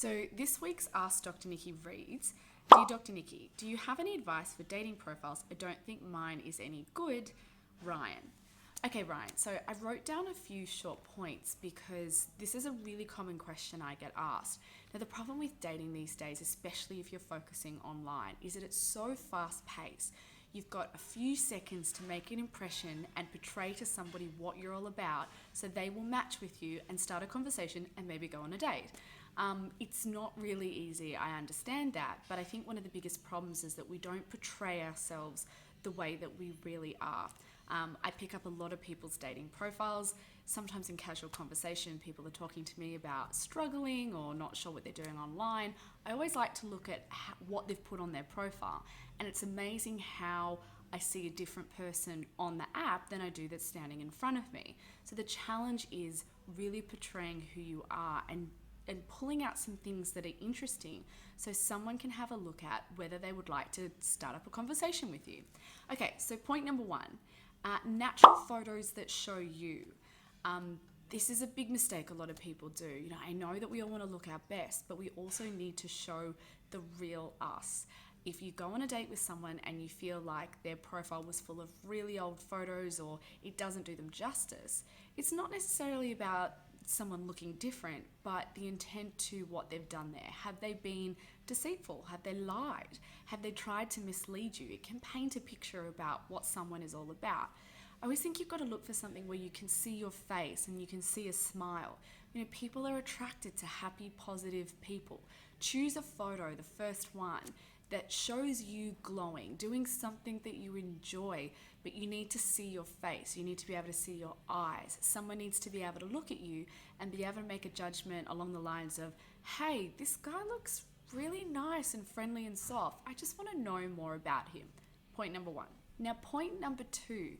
So this week's Ask Dr. Nikki reads, Dear Dr. Nikki, do you have any advice for dating profiles? I don't think mine is any good. Ryan. Okay, Ryan, so I wrote down a few short points because this is a really common question I get asked. Now, the problem with dating these days, especially if you're focusing online, is that it's so fast paced. You've got a few seconds to make an impression and portray to somebody what you're all about so they will match with you and start a conversation and maybe go on a date. It's not really easy, I understand that, but I think one of the biggest problems is that we don't portray ourselves the way that we really are. I pick up a lot of people's dating profiles. Sometimes in casual conversation, people are talking to me about struggling or not sure what they're doing online. I always like to look at what they've put on their profile. And it's amazing how I see a different person on the app than I do that's standing in front of me. So the challenge is really portraying who you are and pulling out some things that are interesting so someone can have a look at whether they would like to start up a conversation with you. Okay, so point number one. Natural photos that show you. This is a big mistake a lot of people do. I know that we all want to look our best, but we also need to show the real us. If you go on a date with someone and you feel like their profile was full of really old photos or it doesn't do them justice, it's not necessarily about someone looking different, but the intent to what they've done there. Have they been deceitful? Have they lied? Have they tried to mislead you? It can paint a picture about what someone is all about. I always think you've got to look for something where you can see your face and you can see a smile. People are attracted to happy, positive people. Choose a photo, the first one, that shows you glowing, doing something that you enjoy, but you need to see your face. You need to be able to see your eyes. Someone needs to be able to look at you and be able to make a judgment along the lines of, hey, this guy looks really nice and friendly and soft. I just want to know more about him. Point number one. Now, point number two,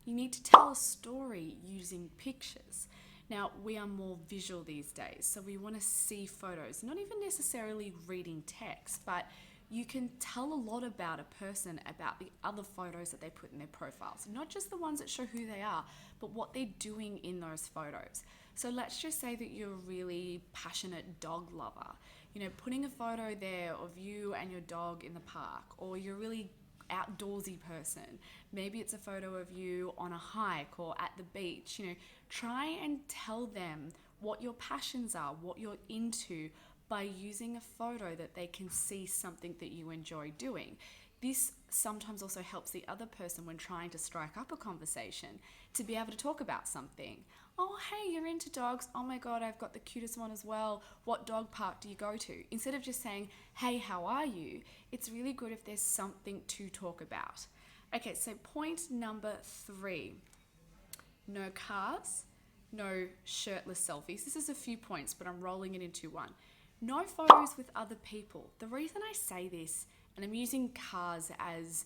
you need to tell a story using pictures. Now, we are more visual these days, so we want to see photos, not even necessarily reading text, but you can tell a lot about a person about the other photos that they put in their profiles, not just the ones that show who they are, but what they're doing in those photos. So let's just say that you're a really passionate dog lover, putting a photo there of you and your dog in the park, or you're a really outdoorsy person. Maybe it's a photo of you on a hike or at the beach. Try and tell them what your passions are, what you're into, by using a photo that they can see something that you enjoy doing. This sometimes also helps the other person when trying to strike up a conversation to be able to talk about something. Oh, hey, you're into dogs. Oh my God, I've got the cutest one as well. What dog park do you go to? Instead of just saying, hey, how are you? It's really good if there's something to talk about. Okay, so point number three, no cars, no shirtless selfies. This is a few points, but I'm rolling it into one. No photos with other people. The reason I say this, and I'm using cars as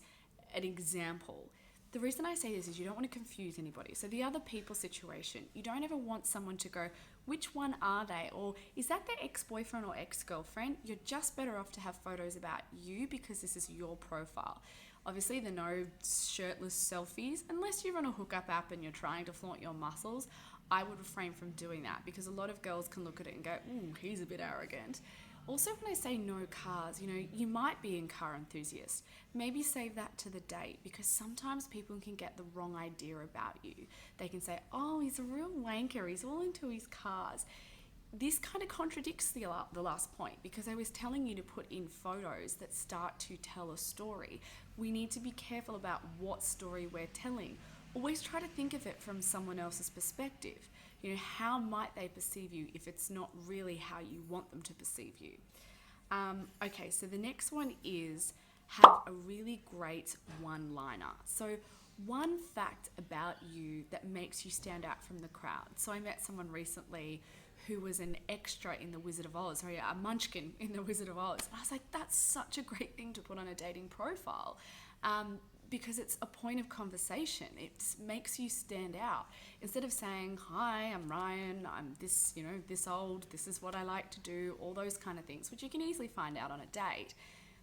an example, the reason I say this is you don't want to confuse anybody. So the other people situation, you don't ever want someone to go, which one are they? Or is that their ex-boyfriend or ex-girlfriend? You're just better off to have photos about you because this is your profile. Obviously, the no shirtless selfies, unless you're on a hookup app and you're trying to flaunt your muscles, I would refrain from doing that because a lot of girls can look at it and go, he's a bit arrogant. Also, when I say no cars, you might be a car enthusiast. Maybe save that to the date because sometimes people can get the wrong idea about you. They can say, oh, he's a real wanker. He's all into his cars. This kind of contradicts the last point because I was telling you to put in photos that start to tell a story. We need to be careful about what story we're telling. Always try to think of it from someone else's perspective. How might they perceive you if it's not really how you want them to perceive you? Okay, so the next one is have a really great one-liner. So one fact about you that makes you stand out from the crowd. So I met someone recently who was an extra in The Wizard of Oz, sorry, a munchkin in The Wizard of Oz. And I was like, that's such a great thing to put on a dating profile. Because it's a point of conversation. It makes you stand out. Instead of saying, hi, I'm Ryan, I'm this, this old, this is what I like to do, all those kind of things, which you can easily find out on a date.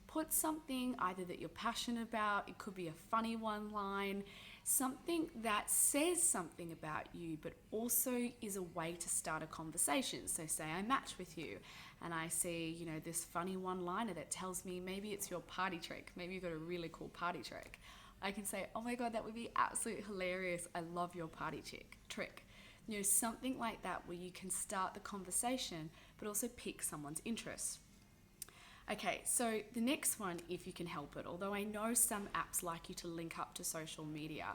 Put something either that you're passionate about, it could be a funny one line, something that says something about you, but also is a way to start a conversation. So say I match with you and I see, this funny one-liner that tells me maybe it's your party trick, maybe you've got a really cool party trick, I can say, oh my God, that would be absolutely hilarious. I love your party trick. Something like that where you can start the conversation, but also pique someone's interest. Okay, so the next one, if you can help it, although I know some apps like you to link up to social media,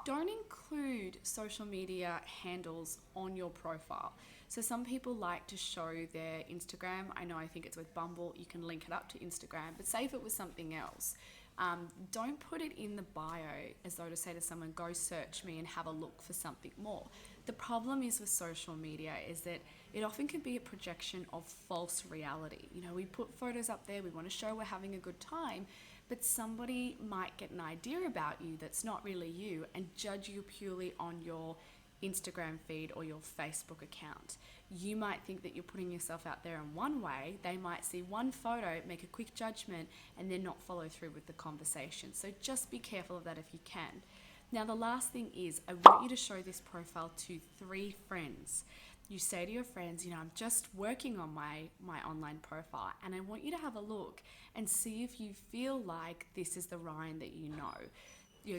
don't include social media handles on your profile. So some people like to show their Instagram. I think it's with Bumble, you can link it up to Instagram, but say if it was something else. Don't put it in the bio as though to say to someone, go search me and have a look for something more. The problem is with social media is that it often can be a projection of false reality. We put photos up there, we want to show we're having a good time, but somebody might get an idea about you that's not really you and judge you purely on your Instagram feed or your Facebook account. You might think that you're putting yourself out there in one way. They might see one photo, make a quick judgment, and then not follow through with the conversation. So just be careful of that if you can. Now, the last thing is, I want you to show this profile to 3 friends. You say to your friends, I'm just working on my online profile, and I want you to have a look and see if you feel like this is the Ryan that you know.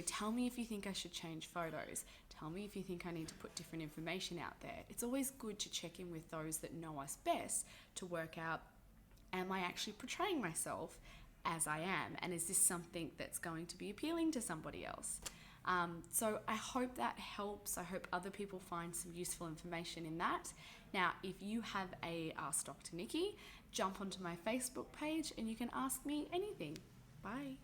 Tell me if you think I should change photos. Tell me if you think I need to put different information out there. It's always good to check in with those that know us best to work out, am I actually portraying myself as I am? And is this something that's going to be appealing to somebody else? So I hope that helps. I hope other people find some useful information in that. Now, if you have a Ask Dr. Nikki, jump onto my Facebook page and you can ask me anything. Bye.